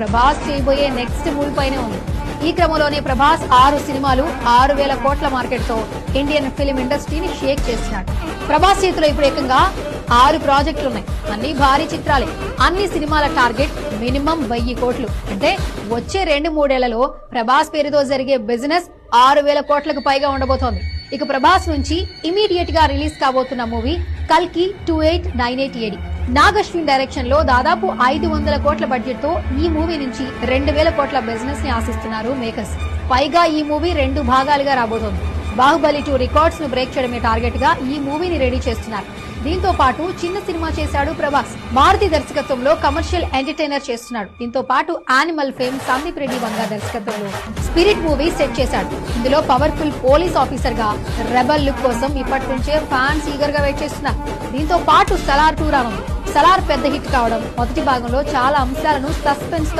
ప్రభాస్ చేయబోయే next movie పైనే ఉంది. ఈ క్రమంలోనే ప్రభాస్ 6 సినిమాలు 6,000 కోట్ల మార్కెట్ తో ఇండియన్ ఫిలిం ఇండస్ట్రీని షేక్ చేస్తున్నాడు. ప్రభాస్ చేతిలో ఇప్పుడు ఏకంగా 6 ప్రాజెక్టులున్నాయి. అన్ని భారీ చిత్రాలే. అన్ని సినిమాల టార్గెట్ మినిమం 1000 కోట్లు. అంటే వచ్చే 2-3 ఏళ్లలో ప్రభాస్ పేరుతో జరిగే బిజినెస్ 6,000 కోట్లకు పైగా ఉండబోతోంది. ఇక ప్రభాస్ నుంచి ఇమీడియట్ గా రిలీజ్ కాబోతున్న మూవీ కల్కి 2898 నాగశ్విన్ డైరెక్షన్ లో దాదాపు 500 కోట్ల బడ్జెట్ తో ఈ మూవీ నుంచి 2,000 కోట్ల బిజినెస్ ని ఆశిస్తున్నారు మేకర్స్. పైగా ఈ మూవీ 2 భాగాలుగా రాబోతోంది. బాహుబలి 2 రికార్డ్స్ ను బ్రేక్ చేయడమే టార్గెట్ గా ఈ మూవీని రెడీ చేస్తున్నారు. దీంతో పాటు చిన్న సినిమా చేశాడు ప్రభాస్. మారుతి దర్శకత్వంలో కమర్షియల్ ఎంటర్టైనర్ చేస్తున్నాడు. దీంతో పాటు యానిమల్ ఫేమ్ సందీప్ రెడ్డి వంగ దర్శకత్వంలో స్పిరిట్ మూవీ సెట్ చేశాడు. ఇందులో పవర్ఫుల్ పోలీస్ ఆఫీసర్ గా రెబల్ లుక్ కోసం ఇప్పటి నుంచే ఫ్యాన్స్ ఈగర్ గా వెయిట్ చేస్తున్నారు. దీంతో పాటు సలార్ 2 రానుంది. సలార్ పెద్ద హిట్ కావడం, మొదటి భాగంలో చాలా అంశాలను సస్పెన్స్